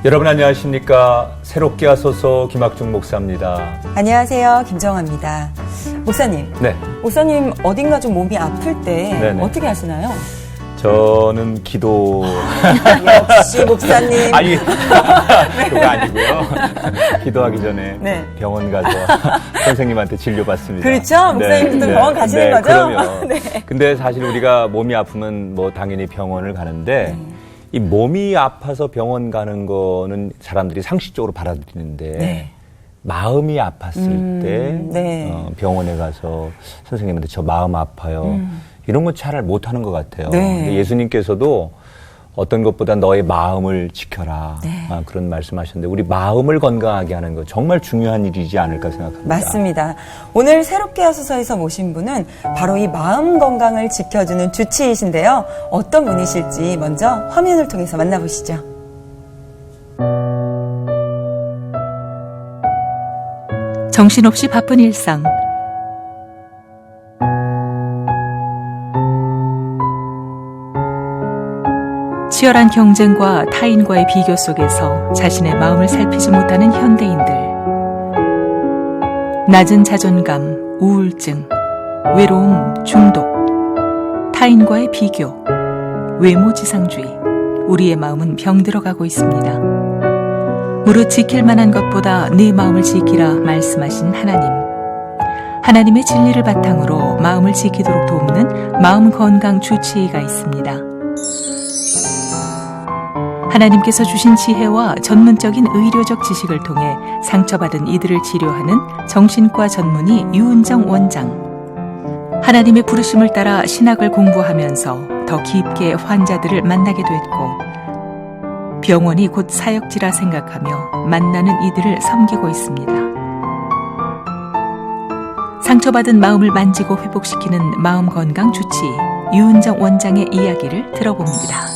여러분 안녕하십니까? 새롭게 하소서 김학중 목사입니다. 안녕하세요. 김정아입니다. 목사님. 네. 목사님 어딘가 좀 몸이 아플 때 네네. 어떻게 하시나요? 저는 기도. 역시 목사님. 아니, 그거 아니고요. 기도하기 전에 네. 병원 가서 선생님한테 진료받습니다. 그렇죠? 목사님도 병원 가시는 거죠? 그럼요. 네. 근데 사실 우리가 몸이 아프면 뭐 당연히 병원을 가는데 이 몸이 아파서 병원 가는 거는 사람들이 상식적으로 받아들이는데 네. 마음이 아팠을 때 네. 병원에 가서 선생님한테 저 마음 아파요. 이런 건 잘 못하는 것 같아요. 네. 근데 예수님께서도 어떤 것보다 너의 마음을 지켜라. 네. 그런 말씀하셨는데 우리 마음을 건강하게 하는 거 정말 중요한 일이지 않을까 생각합니다. 맞습니다. 오늘 새롭게 하소서에서 모신 분은 바로 이 마음 건강을 지켜주는 주치의이신데요. 어떤 분이실지 먼저 화면을 통해서 만나보시죠. 정신없이 바쁜 일상. 치열한 경쟁과 타인과의 비교 속에서 자신의 마음을 살피지 못하는 현대인들. 낮은 자존감, 우울증, 외로움, 중독, 타인과의 비교, 외모지상주의. 우리의 마음은 병들어가고 있습니다. 무릇 지킬 만한 것보다 네 마음을 지키라 말씀하신 하나님. 하나님의 진리를 바탕으로 마음을 지키도록 돕는 마음 건강 주치의가 있습니다. 하나님께서 주신 지혜와 전문적인 의료적 지식을 통해 상처받은 이들을 치료하는 정신과 전문의 유은정 원장. 하나님의 부르심을 따라 신학을 공부하면서 더 깊게 환자들을 만나게 됐고 병원이 곧 사역지라 생각하며 만나는 이들을 섬기고 있습니다. 상처받은 마음을 만지고 회복시키는 마음 건강 주치의 유은정 원장의 이야기를 들어봅니다.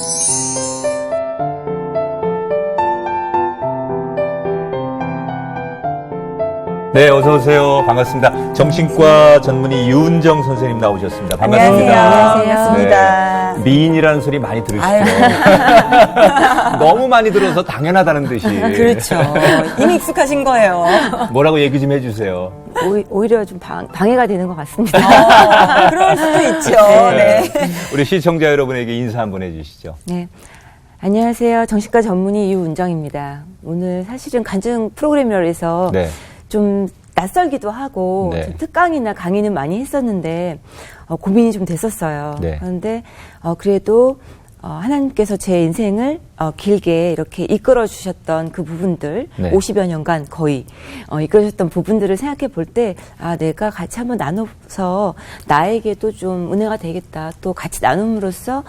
네, 어서 오세요. 반갑습니다. 정신과 전문의 유은정 선생님 나오셨습니다. 반갑습니다. 안녕하세요. 반갑습니다. 네, 미인이라는 소리 많이 들으시죠? 너무 많이 들어서 당연하다는 듯이. 그렇죠. 이미 익숙하신 거예요. 뭐라고 얘기 좀 해주세요. 오히려 좀 방해가 되는 것 같습니다. 그럴 수도 있죠. 네. 네. 우리 시청자 여러분에게 인사 한번 해주시죠. 네. 안녕하세요. 정신과 전문의 유은정입니다. 오늘 사실은 간증 프로그램이라 해서 네. 좀 낯설기도 하고 네. 좀 특강이나 강의는 많이 했었는데 고민이 좀 됐었어요. 네. 그런데 그래도 하나님께서 제 인생을 길게 이렇게 이끌어 주셨던 그 부분들, 네. 50여 년간 거의 이끌어 주셨던 부분들을 생각해 볼 때 내가 같이 한번 나눠서 나에게도 좀 은혜가 되겠다. 또 같이 나눔으로써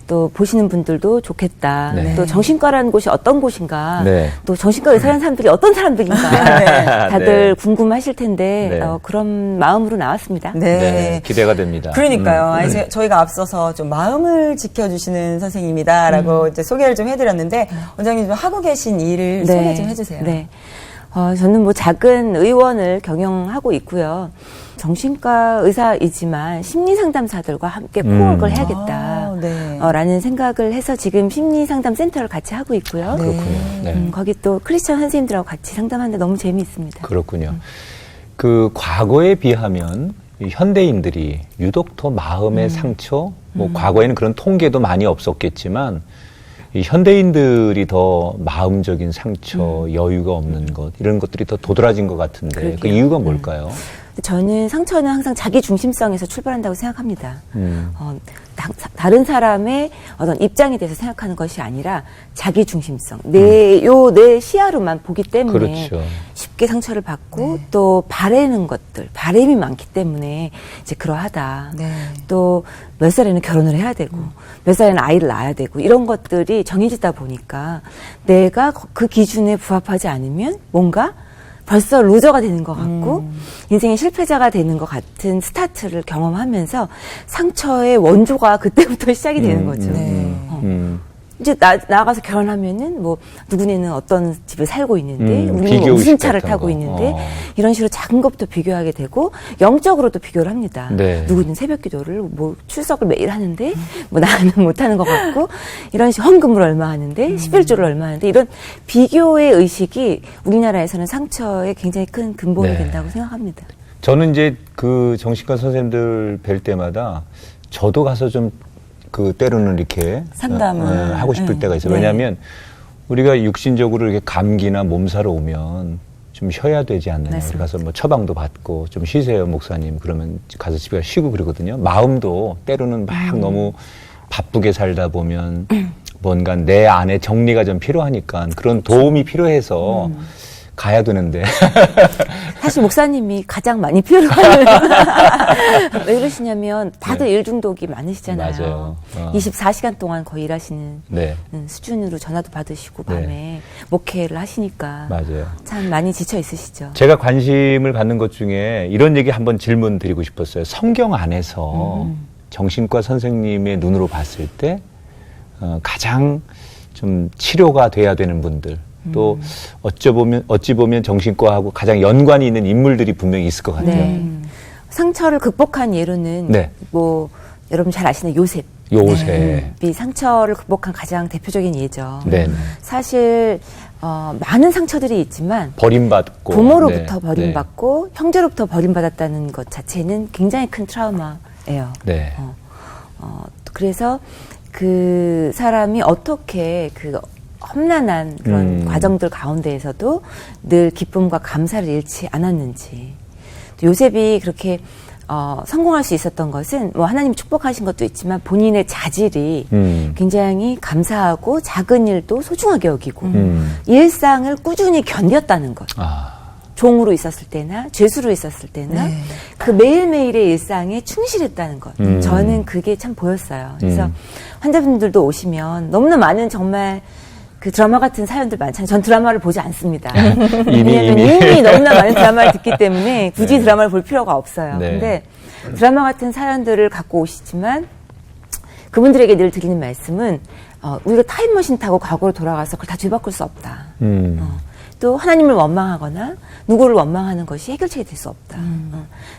또 보시는 분들도 좋겠다. 네. 또 정신과라는 곳이 어떤 곳인가. 네. 또 정신과 의사라는 사람들이 어떤 사람들인가. 네. 다들 궁금하실 텐데 네. 그런 마음으로 나왔습니다. 네. 네, 기대가 됩니다. 그러니까요. 아니, 저희가 앞서서 좀 마음을 지켜주시는 선생님이다라고 이제 소개를 좀 해드렸는데 원장님 좀 하고 계신 일을 소개 좀 해주세요. 네. 저는 뭐 작은 의원을 경영하고 있고요. 정신과 의사이지만 심리상담사들과 함께 포워크를 해야겠다. 네. 라는 생각을 해서 지금 심리상담센터를 같이 하고 있고요. 네. 그렇군요. 네. 거기 또 크리스천 선생님들하고 같이 상담하는데 너무 재미있습니다. 그렇군요. 그 과거에 비하면 이 현대인들이 유독 더 마음의 상처, 뭐 과거에는 그런 통계도 많이 없었겠지만 이 현대인들이 더 마음적인 상처, 여유가 없는 것 이런 것들이 더 도드라진 것 같은데 그러게요. 그 이유가 뭘까요? 저는 상처는 항상 자기 중심성에서 출발한다고 생각합니다. 다른 사람의 어떤 입장에 대해서 생각하는 것이 아니라 자기 중심성, 내 시야로만 보기 때문에 그렇죠. 쉽게 상처를 받고 또 바라는 것들, 바람이 많기 때문에 이제 그러하다. 네. 또 몇 살에는 결혼을 해야 되고 몇 살에는 아이를 낳아야 되고 이런 것들이 정해지다 보니까 내가 그 기준에 부합하지 않으면 뭔가 벌써 루저가 되는 것 같고 인생의 실패자가 되는 것 같은 스타트를 경험하면서 상처의 원조가 그때부터 시작이 되는 거죠. 이제 나가서 결혼하면은 뭐 누구네는 어떤 집에 살고 있는데 우리는 비교 뭐 무슨 의식 차를 같은 타고 거. 있는데 이런 식으로 작은 것부터 비교하게 되고 영적으로도 비교를 합니다. 네. 누구는 새벽 기도를 뭐 출석을 매일 하는데 뭐 나는 못하는 것 같고 이런 식 헌금을 얼마 하는데 11조를 얼마 하는데 이런 비교의 의식이 우리나라에서는 상처에 굉장히 큰 근본이 네. 된다고 생각합니다. 저는 이제 그 정신과 선생님들 뵐 때마다 저도 가서 좀 그 때로는 이렇게 상담을 하고 싶을 때가 있어요. 네. 왜냐하면 우리가 육신적으로 이렇게 감기나 몸살을 오면 좀 쉬어야 되지 않느냐. 맞습니다. 가서 뭐 처방도 받고 좀 쉬세요, 목사님. 그러면 가서 집에 가서 쉬고 그러거든요. 마음도 때로는 막 너무 바쁘게 살다 보면 뭔가 내 안에 정리가 좀 필요하니까 그런 도움이 필요해서 가야 되는데. 사실 목사님이 가장 많이 필요한 왜 그러시냐면 다들 일 중독이 많으시잖아요. 맞아요. 24시간 동안 거의 일하시는 네, 수준으로 전화도 받으시고 밤에 목회를 하시니까 맞아요. 참 많이 지쳐 있으시죠. 제가 관심을 갖는 것 중에 이런 얘기 한번 질문 드리고 싶었어요. 성경 안에서 정신과 선생님의 눈으로 봤을 때 가장 좀 치료가 돼야 되는 분들 또 어찌 보면 정신과하고 가장 연관이 있는 인물들이 분명히 있을 것 같아요. 네. 상처를 극복한 예로는 네. 뭐 여러분 잘 아시는 요셉. 요새 이 상처를 극복한 가장 대표적인 예죠. 네. 사실 많은 상처들이 있지만 버림받고 부모로부터 네. 버림받고 형제로부터 버림받았다는 것 자체는 굉장히 큰 트라우마예요. 네. 그래서 그 사람이 어떻게 그 험난한 그런 과정들 가운데에서도 늘 기쁨과 감사를 잃지 않았는지. 또 요셉이 그렇게 성공할 수 있었던 것은 뭐 하나님이 축복하신 것도 있지만 본인의 자질이 굉장히 감사하고 작은 일도 소중하게 여기고 일상을 꾸준히 견뎠다는 것. 종으로 있었을 때나 죄수로 있었을 때나 네. 그 매일매일의 일상에 충실했다는 것. 저는 그게 참 보였어요. 그래서 환자분들도 오시면 너무나 많은 정말 그 드라마 같은 사연들 많잖아요. 전 드라마를 보지 않습니다. 왜냐하면 이미 너무나 많은 드라마를 듣기 때문에 굳이 네. 드라마를 볼 필요가 없어요. 네. 근데 드라마 같은 사연들을 갖고 오시지만 그분들에게 늘 드리는 말씀은 우리가 타임머신 타고 과거로 돌아가서 그걸 다 뒤바꿀 수 없다. 또 하나님을 원망하거나 누구를 원망하는 것이 해결책이 될 수 없다.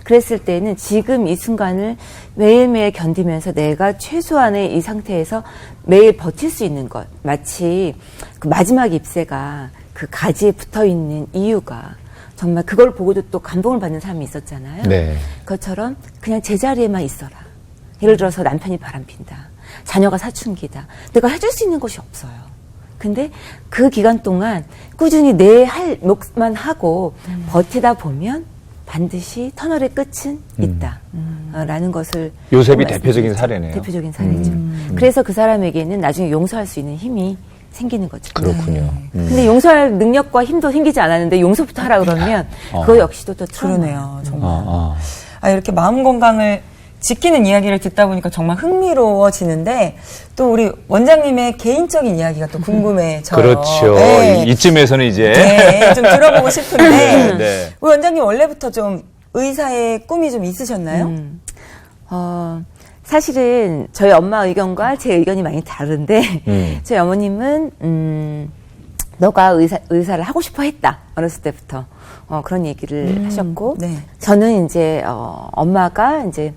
그랬을 때는 지금 이 순간을 매일매일 견디면서 내가 최소한의 이 상태에서 매일 버틸 수 있는 것. 마치 그 마지막 잎새가 그 가지에 붙어있는 이유가 정말 그걸 보고도 또 감동을 받는 사람이 있었잖아요. 네. 그것처럼 그냥 제자리에만 있어라. 예를 들어서 남편이 바람핀다. 자녀가 사춘기다. 내가 해줄 수 있는 것이 없어요. 근데 그 기간 동안 꾸준히 내 할 몫만 하고 버티다 보면 반드시 터널의 끝은 있다. 라는 것을 요셉이 대표적인 사례네요. 대표적인 사례죠. 그래서 그 사람에게는 나중에 용서할 수 있는 힘이 생기는 거죠. 그렇군요. 근데 용서할 능력과 힘도 생기지 않았는데 용서부터 하라 그러면 그거 역시도 또 트라우마. 그러네요, 정말. 이렇게 마음 건강을 지키는 이야기를 듣다 보니까 정말 흥미로워지는데 또 우리 원장님의 개인적인 이야기가 또 궁금해져요. 그렇죠. 네. 이쯤에서는 이제 네, 좀 들어보고 싶은데 네. 우리 원장님 원래부터 좀 의사의 꿈이 좀 있으셨나요? 사실은 저희 엄마 의견과 제 의견이 많이 다른데 저희 어머님은 너가 의사를 하고 싶어 했다. 어렸을 때부터 그런 얘기를 하셨고 네. 저는 이제 엄마가 이제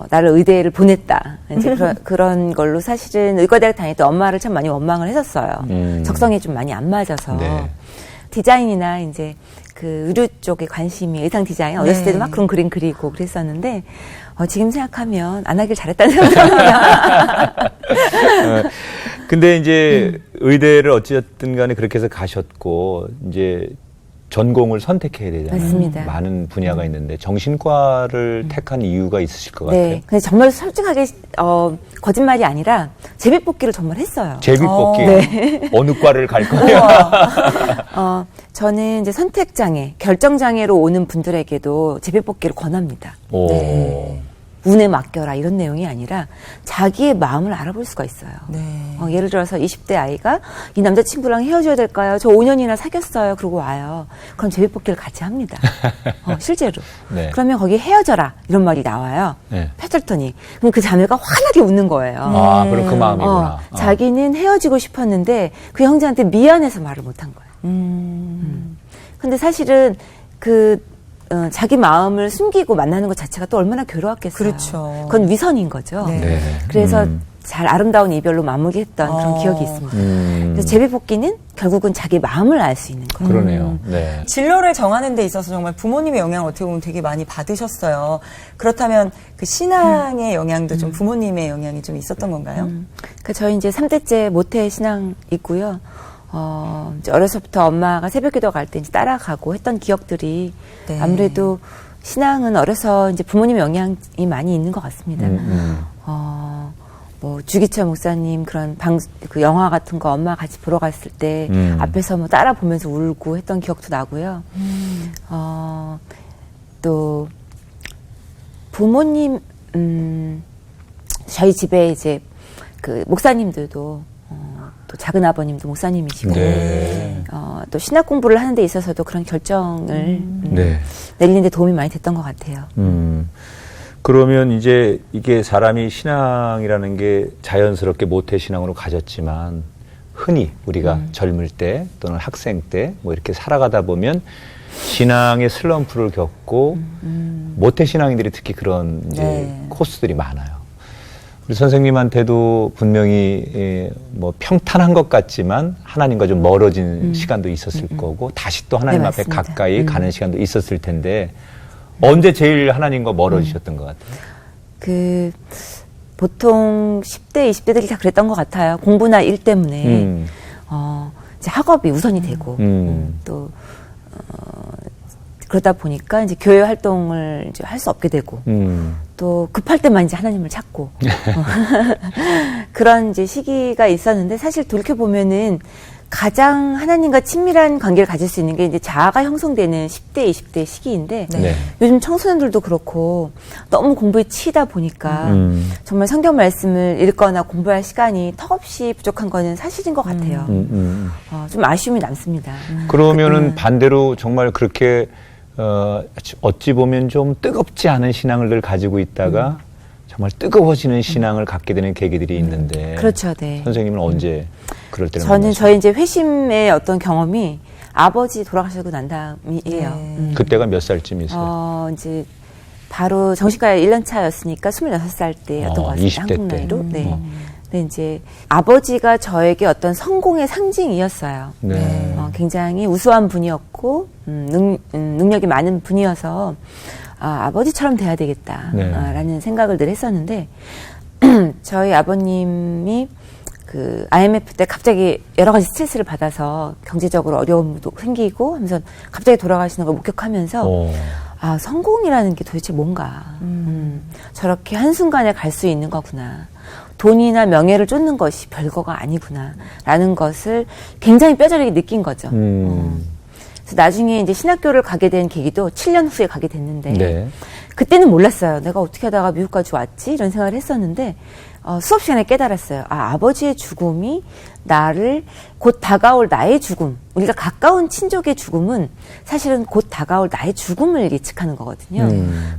나를 의대를 보냈다. 이제 그런 걸로 사실은 의과대학 다닐 때 엄마를 참 많이 원망을 했었어요. 적성에 좀 많이 안 맞아서. 네. 디자인이나 이제 그 의류 쪽에 관심이 의상 디자인 어렸을 네. 때도 막 그런 그림 그리고 그랬었는데 지금 생각하면 안 하길 잘했다는 생각합니다. 근데 이제 의대를 어찌됐든 간에 그렇게 해서 가셨고 이제 전공을 선택해야 되잖아요. 맞습니다. 많은 분야가 있는데 정신과를 택한 이유가 있으실 것 같아요. 네. 근데 정말 솔직하게 거짓말이 아니라 제비뽑기를 정말 했어요. 제비뽑기 네. 어느 과를 갈 거냐. 저는 이제 선택장애, 결정장애로 오는 분들에게도 제비뽑기를 권합니다. 오. 네. 운에 맡겨라 이런 내용이 아니라 자기의 마음을 알아볼 수가 있어요. 네. 예를 들어서 20대 아이가 이 남자친구랑 헤어져야 될까요? 저 5년이나 사귀었어요. 그러고 와요. 그럼 제비뽑기를 같이 합니다. 실제로. 네. 그러면 거기 헤어져라 이런 말이 나와요. 네. 패들더니 그럼 그 자매가 환하게 웃는 거예요. 아, 그럼 그 마음이구나. 자기는 헤어지고 싶었는데 그 형제한테 미안해서 말을 못한 거예요. 근데 사실은 자기 마음을 숨기고 만나는 것 자체가 또 얼마나 괴로웠겠어요. 그렇죠. 그건 위선인 거죠. 네. 네. 그래서 잘 아름다운 이별로 마무리했던 그런 기억이 있습니다. 그래서 제비뽑기는 결국은 자기 마음을 알 수 있는 거예요. 그러네요. 네. 진로를 정하는 데 있어서 정말 부모님의 영향을 어떻게 보면 되게 많이 받으셨어요. 그렇다면 그 신앙의 영향도 좀 부모님의 영향이 좀 있었던 건가요? 그러니까 저희 이제 3대째 모태 신앙 있고요. 이제 어려서부터 엄마가 새벽기도 갈 때 이제 따라가고 했던 기억들이 네. 아무래도 신앙은 어려서 이제 부모님의 영향이 많이 있는 것 같습니다. 뭐 주기철 목사님 그런 그 영화 같은 거 엄마 같이 보러 갔을 때 앞에서 뭐 따라 보면서 울고 했던 기억도 나고요. 또 부모님 저희 집에 이제 그 목사님들도 또 작은 아버님도 목사님이시고 네. 또 신학 공부를 하는 데 있어서도 그런 결정을 네. 내리는 데 도움이 많이 됐던 것 같아요. 그러면 이제 이게 사람이 신앙이라는 게 자연스럽게 모태신앙으로 가졌지만 흔히 우리가 젊을 때 또는 학생 때 뭐 이렇게 살아가다 보면 신앙의 슬럼프를 겪고 모태신앙인들이 특히 그런 이제 네. 코스들이 많아요. 우리 선생님한테도 분명히 뭐 평탄한 것 같지만 하나님과 좀 멀어진 시간도 있었을 거고 다시 또 하나님 네, 앞에 맞습니다. 가까이 가는 시간도 있었을 텐데 언제 제일 하나님과 멀어지셨던 것 같아요? 보통 10대, 20대들이 다 그랬던 것 같아요. 공부나 일 때문에 이제 학업이 우선이 되고 또 그러다 보니까 이제 교회 활동을 이제 할 수 없게 되고 또 급할 때만 이제 하나님을 찾고 그런 이제 시기가 있었는데 사실 돌이켜 보면은 가장 하나님과 친밀한 관계를 가질 수 있는 게 이제 자아가 형성되는 10대, 20대 시기인데 네. 요즘 청소년들도 그렇고 너무 공부에 치이다 보니까 정말 성경 말씀을 읽거나 공부할 시간이 턱없이 부족한 거는 사실인 것 같아요. 좀 아쉬움이 남습니다. 그러면은 반대로 정말 그렇게 어찌 보면 좀 뜨겁지 않은 신앙을 늘 가지고 있다가 정말 뜨거워지는 신앙을 갖게 되는 계기들이 있는데 그렇죠, 네. 선생님은 언제 그럴 때는 저는 만나셨어요? 저희 이제 회심의 어떤 경험이 아버지 돌아가시고 난 다음이에요. 그때가 몇 살쯤이세요? 이제 바로 정신과 1년 차였으니까 26살 때였던 것 같습니다. 20대 한국 때. 나이로. 네. 근데 이제 아버지가 저에게 어떤 성공의 상징이었어요. 네. 굉장히 우수한 분이었고 능력이 많은 분이어서 아버지처럼 돼야 되겠다 네. 라는 생각을 늘 했었는데 저희 아버님이 그 IMF 때 갑자기 여러 가지 스트레스를 받아서 경제적으로 어려움도 생기고 하면서 갑자기 돌아가시는 걸 목격하면서 성공이라는 게 도대체 뭔가 저렇게 한순간에 갈 수 있는 거구나. 돈이나 명예를 쫓는 것이 별거가 아니구나 라는 것을 굉장히 뼈저리게 느낀 거죠. 그래서 나중에 이제 신학교를 가게 된 계기도 7년 후에 가게 됐는데 네. 그때는 몰랐어요. 내가 어떻게 하다가 미국까지 왔지? 이런 생각을 했었는데 수업 시간에 깨달았어요. 아버지의 죽음이 나를 곧 다가올 나의 죽음, 우리가 가까운 친족의 죽음은 사실은 곧 다가올 나의 죽음을 예측하는 거거든요.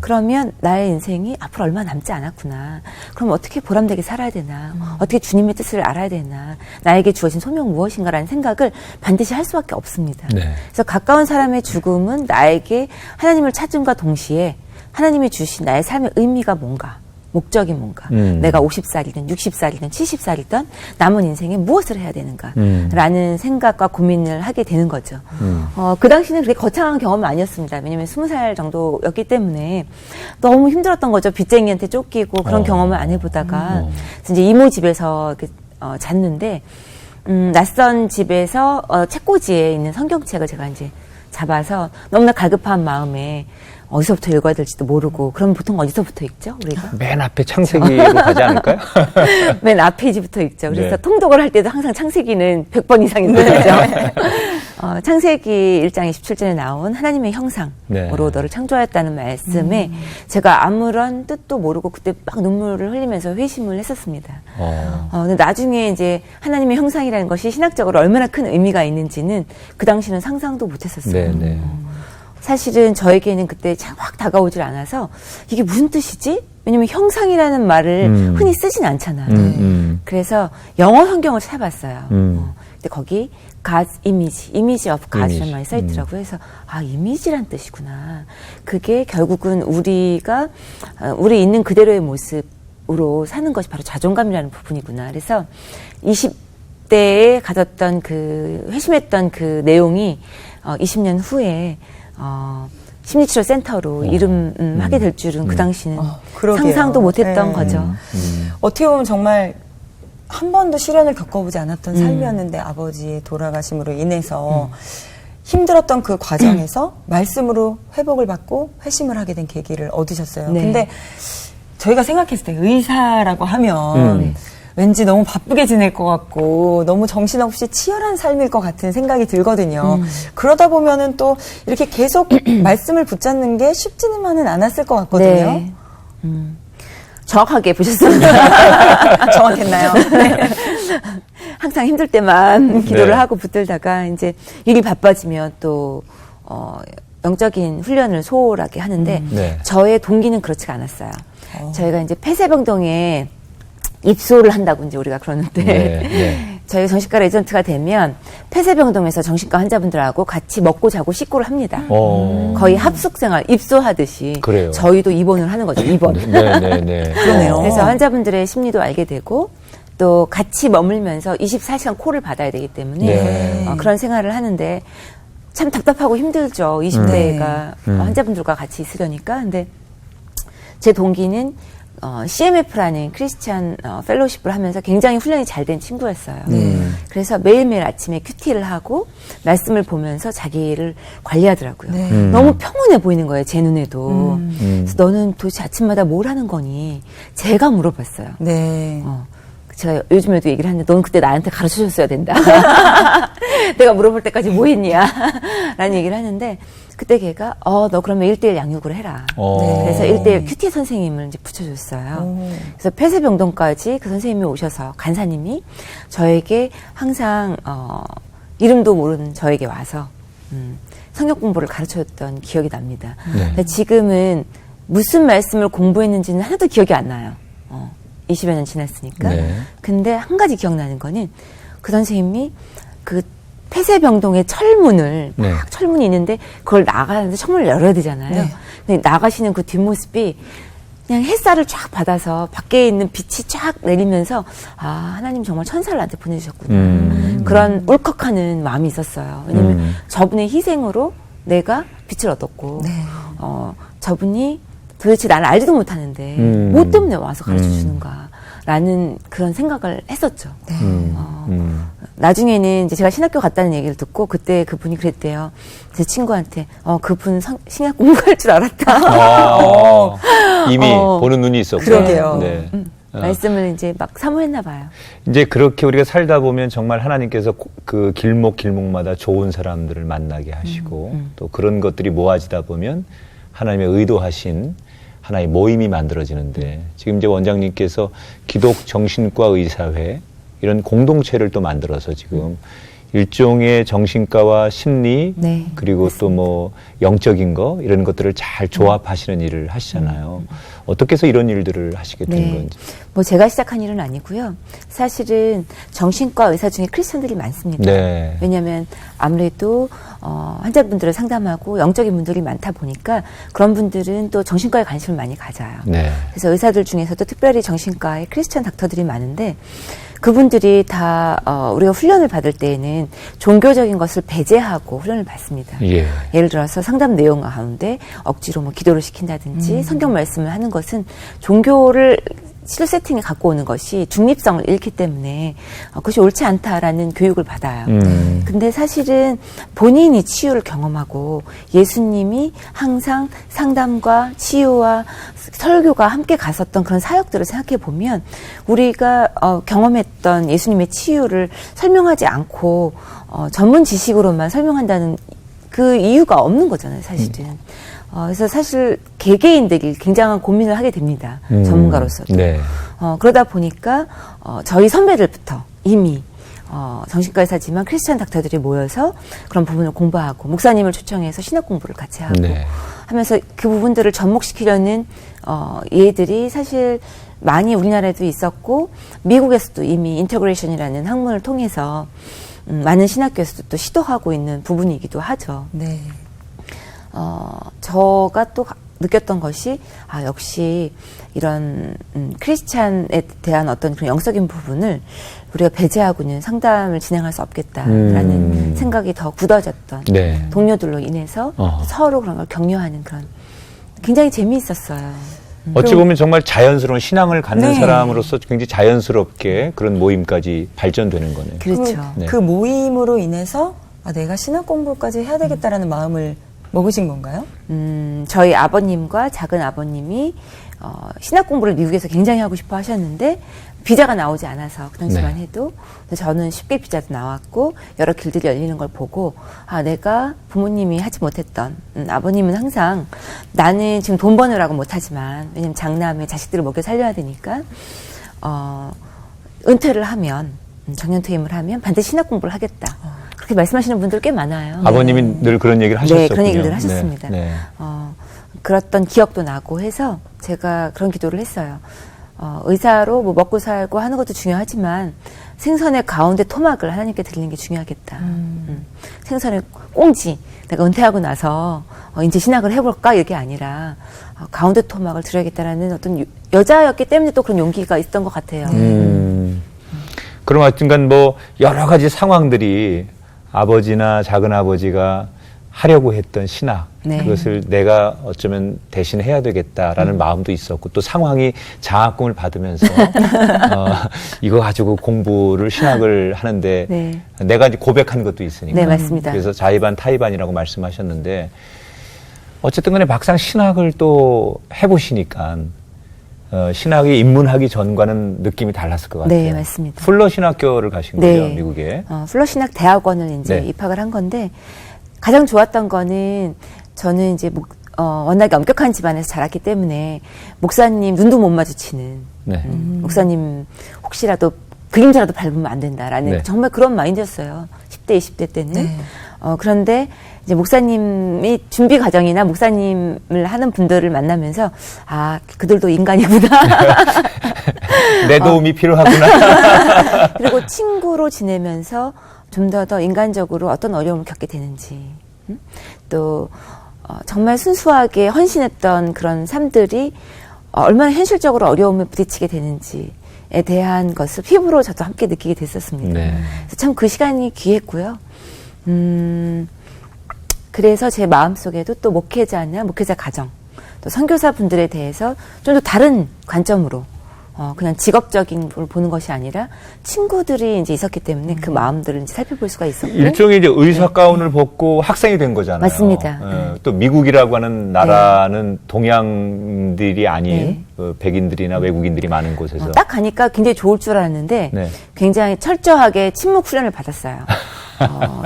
그러면 나의 인생이 앞으로 얼마 남지 않았구나. 그럼 어떻게 보람되게 살아야 되나? 어떻게 주님의 뜻을 알아야 되나? 나에게 주어진 소명 무엇인가라는 생각을 반드시 할 수밖에 없습니다. 네. 그래서 가까운 사람의 죽음은 나에게 하나님을 찾음과 동시에 하나님이 주신 나의 삶의 의미가 뭔가, 목적이 뭔가, 내가 50살이든 60살이든 70살이든 남은 인생에 무엇을 해야 되는가 라는 생각과 고민을 하게 되는 거죠. 그 당시는 그렇게 거창한 경험은 아니었습니다. 왜냐하면 20살 정도였기 때문에 너무 힘들었던 거죠. 빚쟁이한테 쫓기고 그런 경험을 안 해보다가 그래서 이제 이모 집에서 이렇게, 잤는데 낯선 집에서 책꽂이에 있는 성경책을 제가 이제 잡아서 너무나 갈급한 마음에 어디서부터 읽어야 될지도 모르고 그럼 보통 어디서부터 읽죠 우리가? 맨 앞에 창세기로 가지 않을까요? 맨 앞 페이지부터 읽죠. 그래서 네. 통독을 할 때도 항상 창세기는 100번 이상 읽거든요. 창세기 1장 27절에 나온 하나님의 형상으로 네. 너를 창조하였다는 말씀에 제가 아무런 뜻도 모르고 그때 막 눈물을 흘리면서 회심을 했었습니다. 근데 나중에 이제 하나님의 형상이라는 것이 신학적으로 얼마나 큰 의미가 있는지는 그 당시는 상상도 못했었어요. 네, 네. 사실은 저에게는 그때 확 다가오질 않아서 이게 무슨 뜻이지? 왜냐면 형상이라는 말을 흔히 쓰진 않잖아요. 그래서 영어 성경을 찾아봤어요. 근데 거기 God's image of God이라는 말이 써있더라고요. 그래서 이미지란 뜻이구나. 그게 결국은 우리가 우리 있는 그대로의 모습으로 사는 것이 바로 자존감이라는 부분이구나. 그래서 20대에 가졌던 회심했던 그 내용이 20년 후에 심리치료 센터로 하게 될 줄은 그 당시는 그러게요. 상상도 못했던 네. 거죠. 어떻게 보면 정말 한 번도 시련을 겪어보지 않았던 삶이었는데 아버지의 돌아가심으로 인해서 힘들었던 그 과정에서 말씀으로 회복을 받고 회심을 하게 된 계기를 얻으셨어요. 네. 근데 저희가 생각했을 때 의사라고 하면 왠지 너무 바쁘게 지낼 것 같고 너무 정신없이 치열한 삶일 것 같은 생각이 들거든요. 그러다 보면은 또 이렇게 계속 말씀을 붙잡는 게 쉽지만은 않았을 것 같거든요. 네. 정확하게 보셨습니다. 정확했나요? 네. 항상 힘들 때만 기도를 하고 붙들다가 이제 일이 바빠지면 또 영적인 훈련을 소홀하게 하는데 네. 저의 동기는 그렇지가 않았어요. 저희가 이제 폐쇄병동에 입소를 한다고 이제 우리가 그러는데 네. 저희 정신과 레전트가 되면 폐쇄병동에서 정신과 환자분들하고 같이 먹고 자고 식구를 합니다. 거의 합숙생활, 입소하듯이 그래요. 저희도 입원을 하는 거죠. 입원. 네. 그러네요. 그래서 환자분들의 심리도 알게 되고 또 같이 머물면서 24시간 콜을 받아야 되기 때문에 네. 그런 생활을 하는데 참 답답하고 힘들죠. 20대가 환자분들과 같이 있으려니까. 근데 제 동기는 CMF라는 크리스찬 펠로우십을 하면서 굉장히 훈련이 잘 된 친구였어요. 그래서 매일매일 아침에 큐티를 하고 말씀을 보면서 자기를 관리하더라고요. 너무 평온해 보이는 거예요. 제 눈에도. 그래서 너는 도대체 아침마다 뭘 하는 거니? 제가 물어봤어요. 네. 제가 요즘에도 얘기를 하는데 넌 그때 나한테 가르쳐줬어야 된다. 내가 물어볼 때까지 뭐 했냐? 라는 얘기를 하는데 그때 걔가 너 그러면 1:1 양육을 해라. 그래서 1:1 큐티 선생님을 이제 붙여줬어요. 그래서 폐쇄병동까지 그 선생님이 오셔서 간사님이 저에게 항상 이름도 모르는 저에게 와서 성경 공부를 가르쳐줬던 기억이 납니다. 근데 지금은 무슨 말씀을 공부했는지는 하나도 기억이 안 나요. 20여 년 지났으니까. 네. 근데 한 가지 기억나는 거는 그 선생님이 그 폐쇄병동의 철문을 막 철문이 있는데 그걸 나가는데 철문을 열어야 되잖아요. 네. 근데 나가시는 그 뒷모습이 그냥 햇살을 쫙 받아서 밖에 있는 빛이 쫙 내리면서 하나님 정말 천사를 나한테 보내주셨구나. 그런 울컥하는 마음이 있었어요. 왜냐면 저분의 희생으로 내가 빛을 얻었고 저분이 도대체 나를 알지도 못하는데 뭐 때문에 와서 가르쳐주는가라는 그런 생각을 했었죠. 나중에는 이제 제가 신학교 갔다는 얘기를 듣고 그때 그분이 그랬대요. 제 친구한테 그분 신학 공부할 줄 알았다. 이미 보는 눈이 있었고. 그러게요. 네. 말씀을 이제 막 사모했나 봐요. 이제 그렇게 우리가 살다 보면 정말 하나님께서 그 길목마다 좋은 사람들을 만나게 하시고 또 그런 것들이 모아지다 보면 하나님의 의도하신 하나의 모임이 만들어지는데 지금 이제 원장님께서 기독 정신과 의사회 이런 공동체를 또 만들어서 지금 일종의 정신과와 심리 그리고 또 뭐 영적인 거 이런 것들을 잘 조합하시는 일을 하시잖아요. 어떻게 해서 이런 일들을 하시게 된 건지. 뭐 제가 시작한 일은 아니고요. 사실은 정신과 의사 중에 크리스천들이 많습니다. 네. 왜냐하면 아무래도 환자분들을 상담하고 영적인 분들이 많다 보니까 그런 분들은 또 정신과에 관심을 많이 가져요. 네. 그래서 의사들 중에서도 특별히 정신과에 크리스천 닥터들이 많은데 그분들이 다 우리가 훈련을 받을 때에는 종교적인 것을 배제하고 훈련을 받습니다. 예를 들어서 상담 내용 가운데 억지로 뭐 기도를 시킨다든지 성경 말씀을 하는 것은 종교를 치료 세팅에 갖고 오는 것이 중립성을 잃기 때문에 그것이 옳지 않다라는 교육을 받아요. 근데 사실은 본인이 치유를 경험하고 예수님이 항상 상담과 치유와 설교가 함께 갔었던 그런 사역들을 생각해 보면 우리가 경험했던 예수님의 치유를 설명하지 않고 전문 지식으로만 설명한다는 그 이유가 없는 거잖아요, 사실은. 그래서 사실 개개인들이 굉장한 고민을 하게 됩니다. 전문가로서도. 네. 그러다 보니까 저희 선배들부터 이미 정신과 의사지만 크리스찬 닥터들이 모여서 그런 부분을 공부하고 목사님을 초청해서 신학 공부를 같이 하고 네. 하면서 그 부분들을 접목시키려는 예들이 사실 많이 우리나라에도 있었고 미국에서도 이미 인터그레이션이라는 학문을 통해서 많은 신학교에서도 또 시도하고 있는 부분이기도 하죠. 네. 저가 또 느꼈던 것이 역시 이런 크리스찬에 대한 어떤 그런 영적인 부분을 우리가 배제하고는 상담을 진행할 수 없겠다라는 생각이 더 굳어졌던 네. 동료들로 인해서 서로 그런 걸 격려하는 그런 굉장히 재미있었어요. 어찌 보면 정말 자연스러운 신앙을 갖는 네. 사람으로서 굉장히 자연스럽게 그런 모임까지 발전되는 거네요. 그렇죠. 네. 그 모임으로 인해서 내가 신학 공부까지 해야 되겠다라는 마음을 먹으신 건가요? 저희 아버님과 작은 아버님이 신학 공부를 미국에서 굉장히 하고 싶어 하셨는데 비자가 나오지 않아서 그 당시만 네. 해도 저는 쉽게 비자도 나왔고 여러 길들이 열리는 걸 보고 내가 부모님이 하지 못했던 아버님은 항상 나는 지금 돈 버느라고 못하지만 왜냐면 장남의 자식들을 먹여 살려야 되니까 은퇴를 하면 정년퇴임을 하면 반드시 신학 공부를 하겠다. 그렇게 말씀하시는 분들 꽤 많아요. 아버님이 늘 그런 얘기를 하셨었군요. 네, 그런 얘기를 하셨습니다. 네. 그랬던 기억도 나고 해서 제가 그런 기도를 했어요. 의사로 뭐 먹고 살고 하는 것도 중요하지만 생선의 가운데 토막을 하나님께 드리는 게 중요하겠다. 생선의 꽁지 내가 은퇴하고 나서 이제 신학을 해볼까 이게 아니라 가운데 토막을 드려야겠다라는 어떤 여자였기 때문에 또 그런 용기가 있었던 것 같아요. 그럼 하여튼간 뭐 여러 가지 상황들이 아버지나 작은 아버지가 하려고 했던 신학 네. 그것을 내가 어쩌면 대신 해야 되겠다라는 마음도 있었고 또 상황이 장학금을 받으면서 이거 가지고 공부를 신학을 하는데 네. 내가 이제 고백한 것도 있으니까 네, 맞습니다. 그래서 자의반 타의반이라고 말씀하셨는데 어쨌든 간에 막상 신학을 또 해보시니까 신학에 입문하기 전과는 느낌이 달랐을 것 같아요. 네, 맞습니다. 풀러 신학교를 가신 네. 거죠, 미국에. 풀러 신학 대학원을 이제 네. 입학을 한 건데 가장 좋았던 거는 저는 이제 워낙에 엄격한 집안에서 자랐기 때문에 목사님 눈도 못 마주치는 네. 목사님 혹시라도 그림자라도 밟으면 안 된다라는 네. 정말 그런 마인드였어요. 10대, 20대 때는. 네. 그런데 이제 목사님이 준비 과정이나 목사님을 하는 분들을 만나면서 그들도 인간이구나. 내 도움이 필요하구나. 그리고 친구로 지내면서 좀 더 인간적으로 어떤 어려움을 겪게 되는지 또 정말 순수하게 헌신했던 그런 삶들이 얼마나 현실적으로 어려움에 부딪히게 되는지에 대한 것을 피부로 저도 함께 느끼게 됐었습니다. 네. 그래서 참 그 시간이 귀했고요. 그래서 제 마음속에도 또 목회자나 목회자 가정 또 선교사 분들에 대해서 좀 더 다른 관점으로 그냥 직업적인 걸 보는 것이 아니라 친구들이 이제 있었기 때문에 그 마음들을 이제 살펴볼 수가 있었고. 일종의 이제 의사 가운을 벗고 학생이 된 거잖아요. 맞습니다. 또 미국이라고 하는 나라는 동양들이 아닌 네. 백인들이나 외국인들이 많은 곳에서. 딱 가니까 굉장히 좋을 줄 알았는데 네. 굉장히 철저하게 침묵 훈련을 받았어요.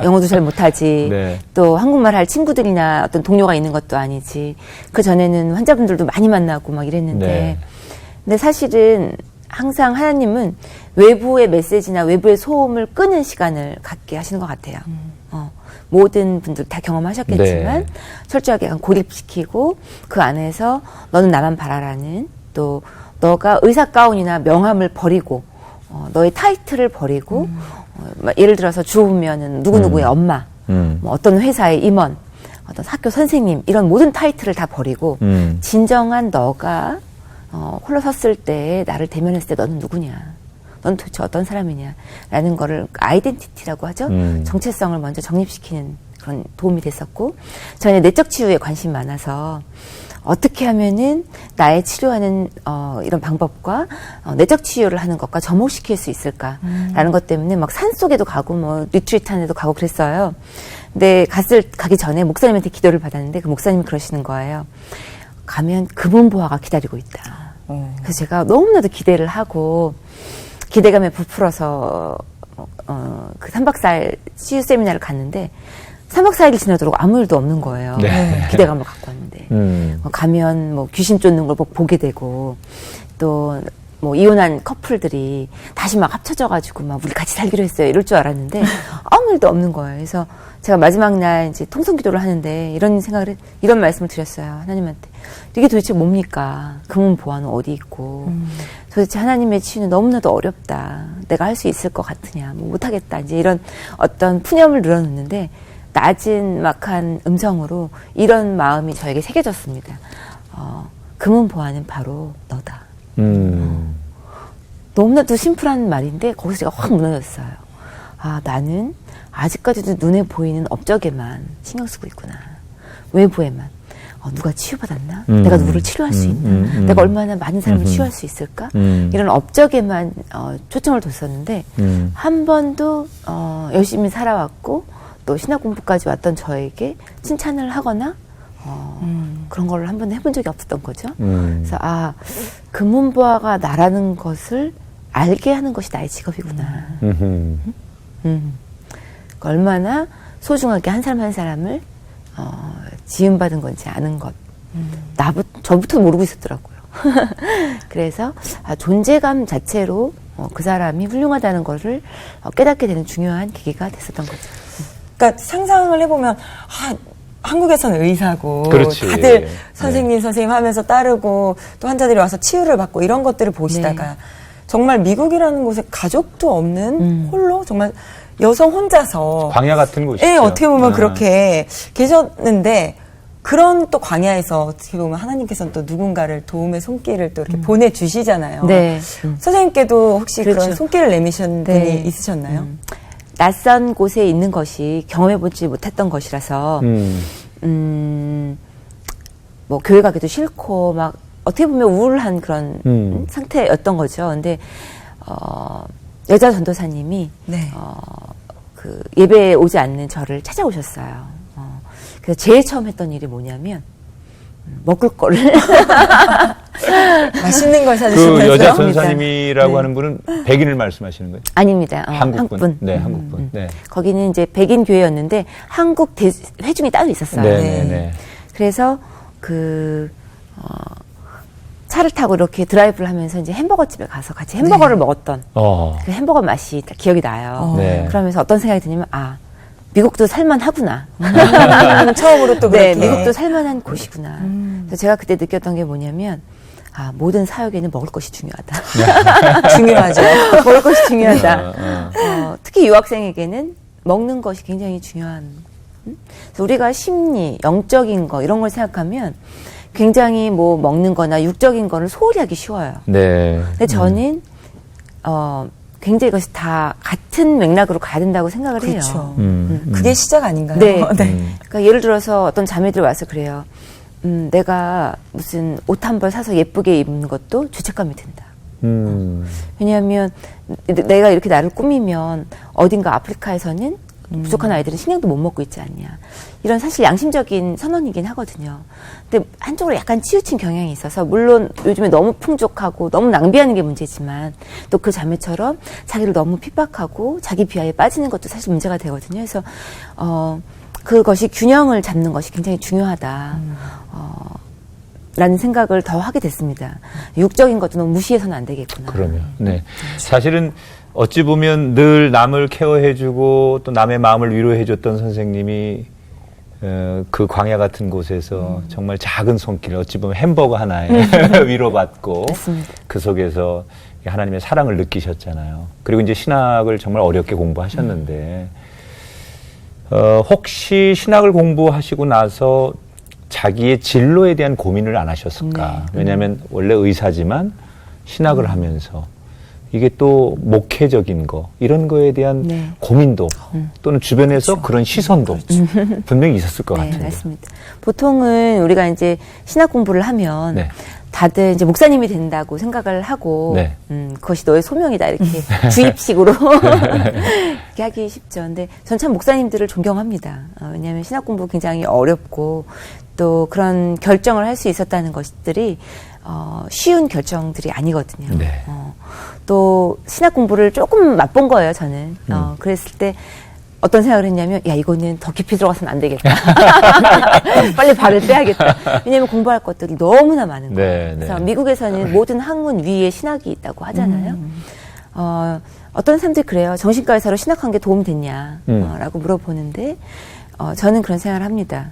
영어도 잘 못하지. 네. 또 한국말 할 친구들이나 어떤 동료가 있는 것도 아니지. 그 전에는 환자분들도 많이 만나고 막 이랬는데. 네. 근데 사실은 항상 하나님은 외부의 메시지나 외부의 소음을 끄는 시간을 갖게 하시는 것 같아요. 모든 분들 다 경험하셨겠지만 네. 철저하게 약간 고립시키고 그 안에서 너는 나만 바라라는 또 너가 의사 가운이나 명함을 버리고 너의 타이틀을 버리고 예를 들어서 주부면은 누구누구의 엄마 뭐 어떤 회사의 임원 어떤 학교 선생님 이런 모든 타이틀을 다 버리고 진정한 너가 홀로 섰을 때 나를 대면했을 때 너는 누구냐 넌 도대체 어떤 사람이냐 라는 거를 아이덴티티라고 하죠. 정체성을 먼저 정립시키는 그런 도움이 됐었고, 저는 내적 치유에 관심이 많아서 어떻게 하면은 나의 치료하는 이런 방법과 내적 치유를 하는 것과 접목시킬 수 있을까라는 것 때문에 막 산속에도 가고 뭐 리트리트한데도 가고 그랬어요. 근데 가기 전에 목사님한테 기도를 받았는데 그 목사님이 그러시는 거예요. 가면 금은보화가 기다리고 있다. 그래서 제가 너무나도 기대를 하고 기대감에 부풀어서 그 3박 4일 치유 세미나를 갔는데 3박 4일이 지나도록 아무 일도 없는 거예요. 네. 기대감을 갖고 왔는데 가면 뭐 귀신 쫓는 걸 보게 되고 또 뭐 이혼한 커플들이 다시 막 합쳐져가지고 막 우리 같이 살기로 했어요 이럴 줄 알았는데 아무 일도 없는 거예요. 그래서 제가 마지막 날 이제 통성기도를 하는데 이런 말씀을 드렸어요. 하나님한테 이게 도대체 뭡니까? 금은보화는 어디 있고 도대체 하나님의 치유는 너무나도 어렵다. 내가 할 수 있을 것 같으냐? 뭐 못하겠다. 이제 이런 어떤 푸념을 늘어놓는데 낮은 막한 음성으로 이런 마음이 저에게 새겨졌습니다. 금은보화는 바로 너다. 너무나도 심플한 말인데 거기서 제가 확 무너졌어요. 아, 나는 아직까지도 눈에 보이는 업적에만 신경 쓰고 있구나. 외부에만. 누가 치유받았나? 내가 누구를 치료할 수 있나? 내가 얼마나 많은 사람을 치유할 수 있을까? 이런 업적에만 초점을 뒀었는데 한 번도 열심히 살아왔고 또 신학 공부까지 왔던 저에게 칭찬을 하거나 그런 걸 한 번도 해본 적이 없었던 거죠. 그래서 금은보화가 나라는 것을 알게 하는 것이 나의 직업이구나. 얼마나 소중하게 한 사람 한 사람을 지음받은 건지 아는 것. 저부터 모르고 있었더라고요. 그래서 존재감 자체로 그 사람이 훌륭하다는 것을 깨닫게 되는 중요한 계기가 됐었던 거죠. 그러니까 상상을 해보면 한국에서는 의사고 그렇지. 다들 선생님 하면서 따르고 또 환자들이 와서 치유를 받고 이런 것들을 보시다가 네. 정말 미국이라는 곳에 가족도 없는 홀로 정말 여성 혼자서 광야 같은 곳이죠. 예, 어떻게 보면 그렇게 계셨는데 그런 또 광야에서 어떻게 보면 하나님께서는 또 누군가를 도움의 손길을 또 이렇게 보내주시잖아요. 네. 선생님께도 혹시 그렇죠. 그런 손길을 내미신 네. 분이 있으셨나요? 낯선 곳에 있는 것이 경험해보지 못했던 것이라서 뭐 교회 가기도 싫고 막 어떻게 보면 우울한 그런 상태였던 거죠. 근데 여자 전도사님이 네. 그 예배에 오지 않는 저를 찾아오셨어요. 그래서 제일 처음 했던 일이 뭐냐면 먹을 거를 맛있는 걸 사주시면서 그 여자 전사님이라고 하는 분은 백인을 말씀하시는 거예요? 아닙니다. 한국분. 네, 한국분. 네. 거기는 이제 백인 교회였는데 한국 회중이 따로 있었어요. 네. 그래서 차를 타고 이렇게 드라이브를 하면서 이제 햄버거 집에 가서 같이 햄버거를 먹었던 그 햄버거 맛이 기억이 나요. 네. 그러면서 어떤 생각이 드냐면 미국도 살만하구나. 처음으로 또 그렇게. 네, 미국도 살만한 곳이구나. 그래서 제가 그때 느꼈던 게 뭐냐면 모든 사역에는 먹을 것이 중요하다. 중요하죠. 먹을 것이 중요하다. 특히 유학생에게는 먹는 것이 굉장히 중요한. 그래서 우리가 심리, 영적인 거 이런 걸 생각하면 굉장히 뭐 먹는 거나 육적인 거를 소홀히 하기 쉬워요. 네. 근데 저는 굉장히 이것이 다 같은 맥락으로 가야 된다고 생각을 해요. 그렇죠. 그게 시작 아닌가요? 네. 네. 그러니까 예를 들어서 어떤 자매들 와서 그래요. 내가 무슨 옷 한 벌 사서 예쁘게 입는 것도 죄책감이 든다. 왜냐하면 내가 이렇게 나를 꾸미면 어딘가 아프리카에서는 부족한 아이들은 식량도 못 먹고 있지 않냐. 이런 사실 양심적인 선언이긴 하거든요. 근데 한쪽으로 약간 치우친 경향이 있어서 물론 요즘에 너무 풍족하고 너무 낭비하는 게 문제지만 또 그 자매처럼 자기를 너무 핍박하고 자기 비하에 빠지는 것도 사실 문제가 되거든요. 그래서 그것이 균형을 잡는 것이 굉장히 중요하다. 라는 생각을 더 하게 됐습니다. 육적인 것도 너무 무시해서는 안 되겠구나. 그러면. 네. 사실은 어찌 보면 늘 남을 케어해주고 또 남의 마음을 위로해줬던 선생님이 그 광야 같은 곳에서 정말 작은 손길, 어찌 보면 햄버거 하나에 위로받고 맞습니다. 그 속에서 하나님의 사랑을 느끼셨잖아요. 그리고 이제 신학을 정말 어렵게 공부하셨는데 혹시 신학을 공부하시고 나서 자기의 진로에 대한 고민을 안 하셨을까? 왜냐하면 원래 의사지만 신학을 하면서 이게 또 목회적인 거 이런 거에 대한 네. 고민도 또는 주변에서 그렇죠. 그런 시선도 분명히 있었을 것 네, 같은데. 맞습니다. 보통은 우리가 이제 신학 공부를 하면 네. 다들 이제 목사님이 된다고 생각을 하고, 네. 그것이 너의 소명이다 이렇게 주입식으로 이렇게 하기 쉽죠. 근데 전 참 목사님들을 존경합니다. 왜냐하면 신학 공부 굉장히 어렵고 또 그런 결정을 할 수 있었다는 것들이 쉬운 결정들이 아니거든요. 네. 또 신학 공부를 조금 맛본 거예요, 저는. 그랬을 때 어떤 생각을 했냐면, 야, 이거는 더 깊이 들어가서는 안 되겠다. 빨리 발을 빼야겠다. 왜냐면 공부할 것들이 너무나 많은 거예요. 네, 그래서 네. 미국에서는 모든 학문 위에 신학이 있다고 하잖아요. 어떤 사람들이 그래요. 정신과 의사로 신학한 게 도움 됐냐? 라고 물어보는데, 저는 그런 생각을 합니다.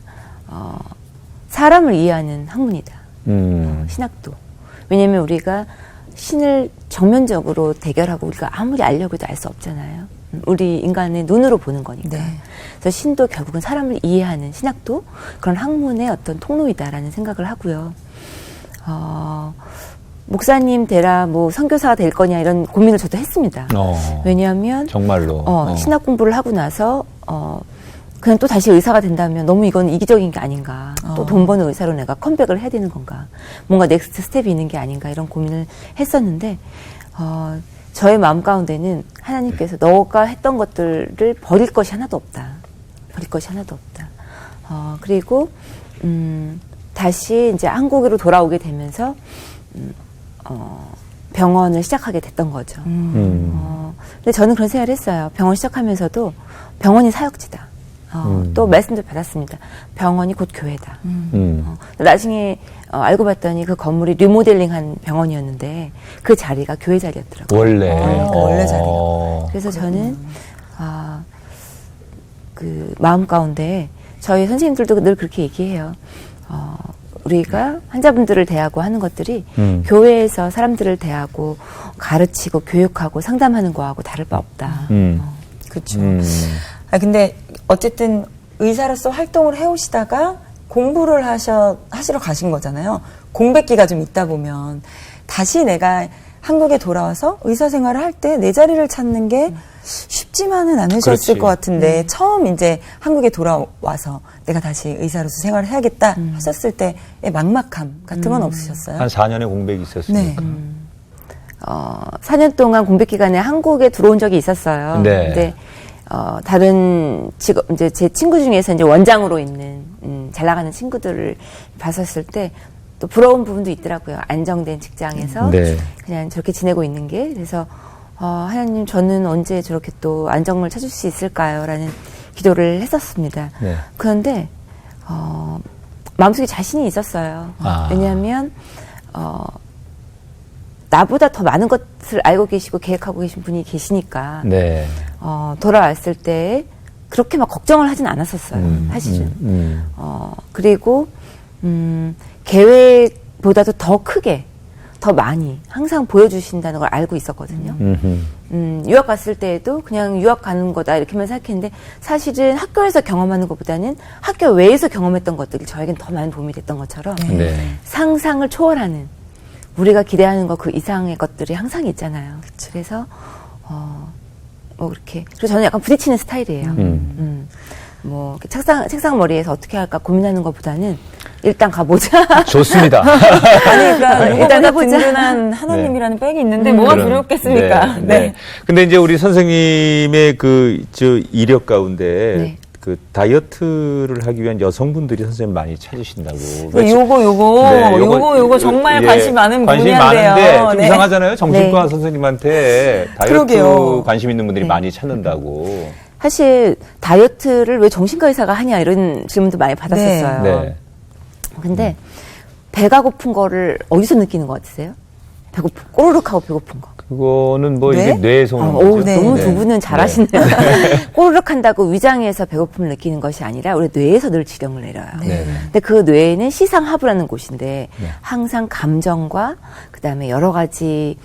사람을 이해하는 학문이다. 신학도. 왜냐면 우리가 신을 정면적으로 대결하고 우리가 아무리 알려고 해도 알 수 없잖아요. 우리 인간의 눈으로 보는 거니까. 네. 그래서 신도 결국은 사람을 이해하는 신학도 그런 학문의 어떤 통로이다라는 생각을 하고요. 목사님 되라, 뭐 선교사가 될 거냐 이런 고민을 저도 했습니다. 왜냐하면 정말로. 신학 공부를 하고 나서 그냥 또 다시 의사가 된다면 너무 이건 이기적인 게 아닌가. 또 돈 버는 의사로 내가 컴백을 해야 되는 건가. 뭔가 넥스트 스텝이 있는 게 아닌가 이런 고민을 했었는데 저의 마음 가운데는 하나님께서 너가 했던 것들을 버릴 것이 하나도 없다. 버릴 것이 하나도 없다. 그리고 다시 이제 한국으로 돌아오게 되면서 병원을 시작하게 됐던 거죠. 근데 저는 그런 생각을 했어요. 병원 시작하면서도 병원이 사역지다. 또 말씀도 받았습니다. 병원이 곧 교회다. 나중에 알고 봤더니 그 건물이 리모델링한 병원이었는데 그 자리가 교회 자리였더라고요. 원래. 원래 자리가. 그래서 저는 그 마음 가운데 저희 선생님들도 늘 그렇게 얘기해요. 우리가 환자분들을 대하고 하는 것들이 교회에서 사람들을 대하고 가르치고 교육하고 상담하는 거하고 다를 바 없다. 그렇죠. 근데 어쨌든 의사로서 활동을 해오시다가 공부를 하시러 가신 거잖아요. 공백기가 좀 있다 보면 다시 내가 한국에 돌아와서 의사 생활을 할 때 내 자리를 찾는 게 쉽지만은 않으셨을 그렇지. 것 같은데 처음 이제 한국에 돌아와서 내가 다시 의사로서 생활을 해야겠다 하셨을 때의 막막함 같은 건 없으셨어요? 한 4년의 공백이 있었으니까. 4년 동안 공백 기간에 한국에 들어온 적이 있었어요. 네. 근데 다른 직업, 이제 제 친구 중에서 이제 원장으로 있는, 잘 나가는 친구들을 봤었을 때 또 부러운 부분도 있더라고요. 안정된 직장에서 네. 그냥 저렇게 지내고 있는 게. 그래서, 하나님, 저는 언제 저렇게 또 안정을 찾을 수 있을까요? 라는 기도를 했었습니다. 네. 그런데, 마음속에 자신이 있었어요. 왜냐하면, 나보다 더 많은 것을 알고 계시고 계획하고 계신 분이 계시니까 네. 돌아왔을 때 그렇게 막 걱정을 하진 않았었어요. 사실은. 그리고 계획보다도 더 크게 더 많이 항상 보여주신다는 걸 알고 있었거든요. 유학 갔을 때에도 그냥 유학 가는 거다 이렇게만 생각했는데 사실은 학교에서 경험하는 것보다는 학교 외에서 경험했던 것들이 저에겐 더 많은 도움이 됐던 것처럼 네. 상상을 초월하는 우리가 기대하는 것 그 이상의 것들이 항상 있잖아요. 그래서 뭐 그렇게 그리고 저는 약간 부딪히는 스타일이에요. 뭐 책상 머리에서 어떻게 할까 고민하는 것보다는 일단 가보자. 좋습니다. 아니, 그러니까 일단 누구보다 해보자. 든든한 하나님이라는 백이 있는데 뭐가 그럼, 두렵겠습니까? 네. 근데 이제 우리 선생님의 이력 가운데 네. 그 다이어트를 하기 위한 여성분들이 선생님 많이 찾으신다고. 요거 정말 관심 많은 관심이 분야인데요. 많은데 좀 네. 이상하잖아요. 정신과 네. 선생님한테 다이어트 그러게요. 관심 있는 분들이 네. 많이 찾는다고. 사실 다이어트를 왜 정신과 의사가 하냐 이런 질문도 많이 받았었어요. 네. 근데 배가 고픈 거를 어디서 느끼는 것 같으세요? 꼬르륵하고 배고픈 거. 그거는 뭐 네? 이게 뇌에서 오는 오, 거죠. 너무 네. 두 분은 잘하시네요. 꼬르륵 한다고 위장에서 배고픔을 느끼는 것이 아니라 우리 뇌에서 늘 지령을 내려요. 네. 근데 그 뇌에는 시상하부라는 곳인데 네. 항상 감정과 그다음에 여러 가지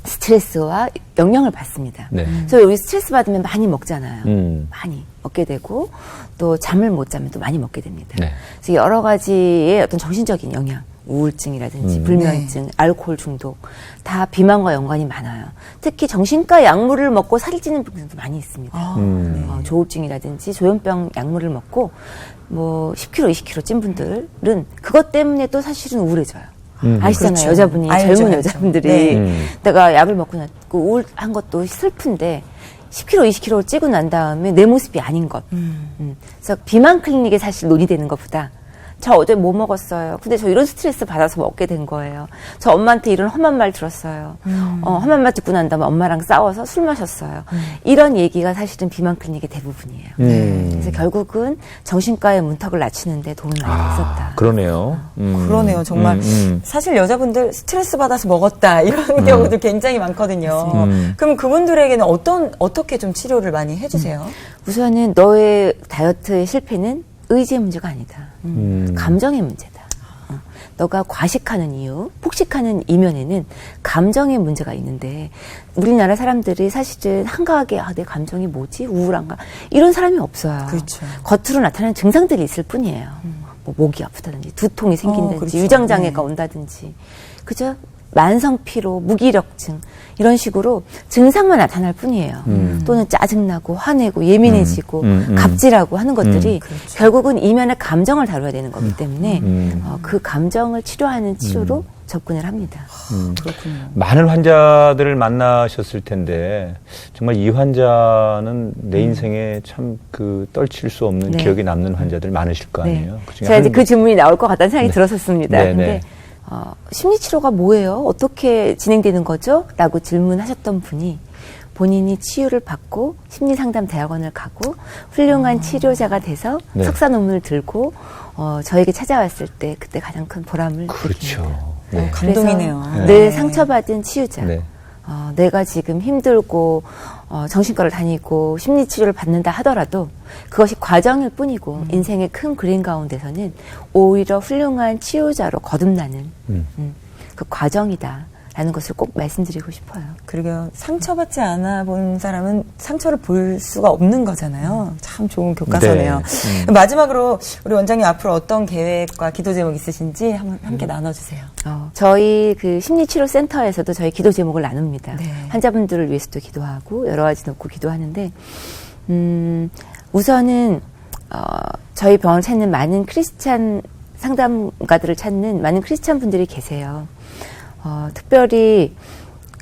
스트레스와 영향을 받습니다. 네. 그래서 우리 스트레스 받으면 많이 먹잖아요. 음. 많이 먹게 되고 또 잠을 못 자면 또 많이 먹게 됩니다. 네. 그래서 여러 가지의 어떤 정신적인 영향 우울증이라든지 불면증, 알코올 중독 다 비만과 연관이 많아요. 특히 정신과 약물을 먹고 살이 찌는 분들도 많이 있습니다. 조울증이라든지 조현병 약물을 먹고 뭐 10kg, 20kg 찐 분들은 그것 때문에 또 사실은 우울해져요. 아시잖아요. 그렇죠. 여자분이, 알죠, 젊은 알죠. 여자분들이 네. 내가 약을 먹고 났고 우울한 것도 슬픈데 10kg, 20kg를 찌고 난 다음에 내 모습이 아닌 것. 그래서 비만 클리닉에 사실 논의되는 것보다 저 어제 뭐 먹었어요. 근데 저 이런 스트레스 받아서 먹게 된 거예요. 저 엄마한테 이런 험한 말 들었어요. 험한 말 듣고 난 다음에 엄마랑 싸워서 술 마셨어요. 이런 얘기가 사실은 비만 클리닉의 대부분이에요. 그래서 결국은 정신과의 문턱을 낮추는데 도움이 많이 됐었다. 그러네요. 그러네요. 정말 사실 여자분들 스트레스 받아서 먹었다 이런 경우도 굉장히 많거든요. 그럼 그분들에게는 어떻게 좀 치료를 많이 해주세요? 우선은 너의 다이어트의 실패는 의지의 문제가 아니다. 감정의 문제다. 너가 과식하는 이유, 폭식하는 이면에는 감정의 문제가 있는데 우리나라 사람들이 사실은 한가하게 내 감정이 뭐지? 우울한가? 이런 사람이 없어요. 그렇죠. 겉으로 나타나는 증상들이 있을 뿐이에요. 뭐 목이 아프다든지 두통이 생긴다든지 그렇죠. 위장장애가 온다든지 그죠? 만성 피로, 무기력증 이런 식으로 증상만 나타날 뿐이에요. 또는 짜증나고 화내고 예민해지고 갑질하고 하는 것들이 결국은 이면의 감정을 다뤄야 되는 거기 때문에 그 감정을 치료하는 치료로 접근을 합니다. 그렇군요. 많은 환자들을 만나셨을 텐데 정말 이 환자는 내 인생에 참 그 떨칠 수 없는 네. 기억에 남는 환자들 많으실 거 아니에요. 그 중에 제가 이제 한 그 질문이 나올 것 같다는 생각이 들었었습니다. 네, 근데 네. 심리치료가 뭐예요? 어떻게 진행되는 거죠? 라고 질문하셨던 분이 본인이 치유를 받고 심리상담대학원을 가고 훌륭한 치료자가 돼서 네. 석사 논문을 들고 저에게 찾아왔을 때 그때 가장 큰 보람을 느낍니다. 그렇죠. 네. 감동이네요. 그래서 늘 상처받은 치유자. 네. 내가 지금 힘들고 정신과를 다니고 심리치료를 받는다 하더라도 그것이 과정일 뿐이고 인생의 큰 그림 가운데서는 오히려 훌륭한 치유자로 거듭나는 그 과정이다라는 것을 꼭 말씀드리고 싶어요. 그리고 상처받지 않아 본 사람은 상처를 볼 수가 없는 거잖아요. 참 좋은 교과서네요. 마지막으로 우리 원장님 앞으로 어떤 계획과 기도 제목 있으신지 함께 나눠주세요. 저희 그 심리치료센터에서도 저희 기도 제목을 나눕니다. 네. 환자분들을 위해서도 기도하고 여러 가지 놓고 기도하는데 우선은 저희 병원을 찾는 많은 크리스찬 상담가들을 찾는 많은 크리스찬 분들이 계세요. 특별히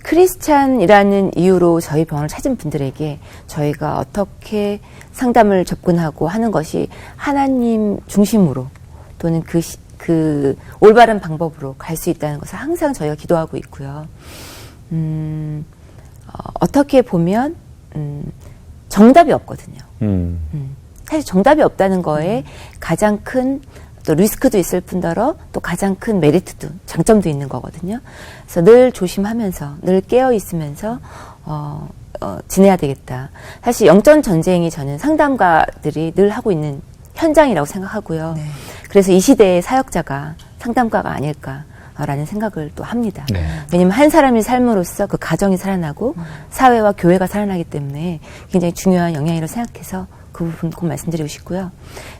크리스찬이라는 이유로 저희 병원을 찾은 분들에게 저희가 어떻게 상담을 접근하고 하는 것이 하나님 중심으로 또는 그 올바른 방법으로 갈 수 있다는 것을 항상 저희가 기도하고 있고요. 어떻게 보면 정답이 없거든요. 사실 정답이 없다는 거에 가장 큰 또 리스크도 있을 뿐더러 또 가장 큰 메리트도 장점도 있는 거거든요. 그래서 늘 조심하면서 늘 깨어 있으면서 지내야 되겠다. 사실 영적 전쟁이 저는 상담가들이 늘 하고 있는 현장이라고 생각하고요. 네. 그래서 이 시대의 사역자가 상담가가 아닐까라는 생각을 또 합니다. 네. 왜냐하면 한 사람의 삶으로서 그 가정이 살아나고 사회와 교회가 살아나기 때문에 굉장히 중요한 영향이라고 생각해서 그 부분 꼭 말씀드리고 싶고요.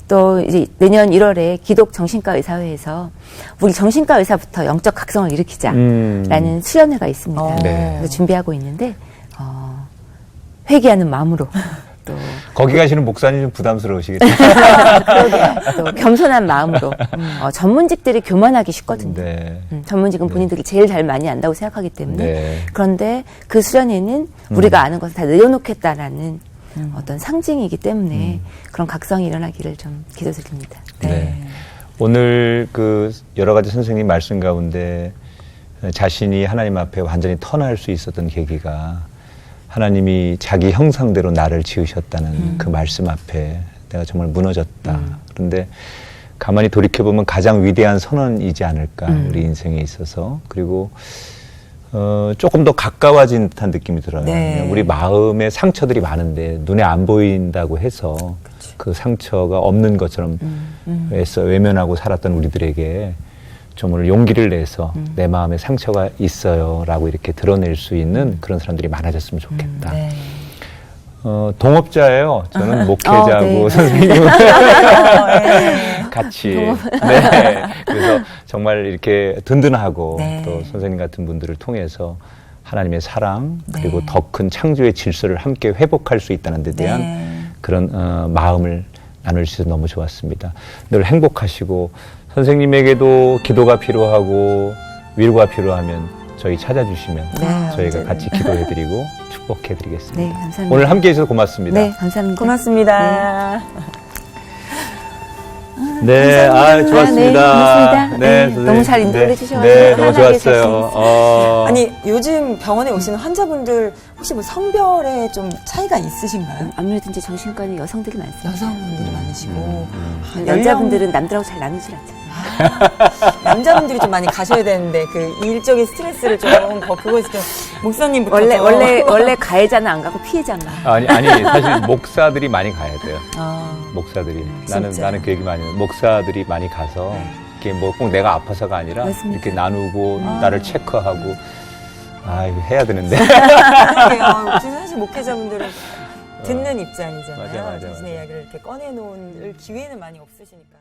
또 이제 내년 1월에 기독 정신과 의사회에서 우리 정신과 의사부터 영적 각성을 일으키자라는 수련회가 있습니다. 네. 그래서 준비하고 있는데 회개하는 마음으로 또 거기 가시는 목사님 좀 부담스러우시겠죠? 또 겸손한 마음으로 전문직들이 교만하기 쉽거든요. 네. 전문직은 본인들이 제일 잘 많이 안다고 생각하기 때문에 네. 그런데 그 수련회는 우리가 아는 것을 다 내려놓겠다라는 어떤 상징이기 때문에 그런 각성이 일어나기를 좀 기도드립니다. 네. 오늘 그 여러 가지 선생님 말씀 가운데 자신이 하나님 앞에 완전히 턴할 수 있었던 계기가 하나님이 자기 형상대로 나를 지으셨다는 그 말씀 앞에 내가 정말 무너졌다. 그런데 가만히 돌이켜보면 가장 위대한 선언이지 않을까 우리 인생에 있어서. 그리고 조금 더 가까워진 듯한 느낌이 들어요. 네. 우리 마음에 상처들이 많은데 눈에 안 보인다고 해서 그 상처가 없는 것처럼 애써 외면하고 살았던 우리들에게 좀 오늘 용기를 내서 내 마음에 상처가 있어요 라고 이렇게 드러낼 수 있는 그런 사람들이 많아졌으면 좋겠다. 네. 동업자예요. 저는 목회자고 네. 선생님은 네. 같이. 네. 그래서 정말 이렇게 든든하고 네. 또 선생님 같은 분들을 통해서 하나님의 사랑 그리고 네. 더 큰 창조의 질서를 함께 회복할 수 있다는 데 대한 네. 그런 마음을 나눌 수 있어서 너무 좋았습니다. 늘 행복하시고 선생님에게도 기도가 필요하고 위로가 필요하면 저희 찾아주시면 네, 저희가 언제든. 같이 기도해드리고 축복해드리겠습니다. 네, 감사합니다. 오늘 함께해 주셔서 고맙습니다. 네, 감사합니다. 고맙습니다. 네, 좋았습니다. 고맙습니다. 네, 선생님. 너무 잘 인터뷰해 주셔가지고 네, 너무 편안하게 좋았어요. 아니 요즘 병원에 오시는 환자분들 혹시 뭐 성별에 좀 차이가 있으신가요? 아무래도 이제 정신과는 여성들이 많습니다. 여성분들이 많으시고 아, 남자분들은 남들하고 잘 나누질 않잖아요. 남자분들이 좀 많이 가셔야 되는데 그 일적인 스트레스를 좀 더 그거 좀 목사님부터 원래 가해자는 안 가고 피해자만. 아니, 사실 목사들이 많이 가야 돼요. 목사들이. 진짜. 나는 그 얘기 많이 해요. 목사들이 많이 가서 이렇게 뭐 꼭 내가 아파서가 아니라 맞습니다. 이렇게 나누고 나를 체크하고 이거 해야 되는데. 그러게요. 사실 목회자분들은 듣는 입장이잖아요. 맞아. 자신의 이야기를 이렇게 꺼내놓을 기회는 많이 없으시니까.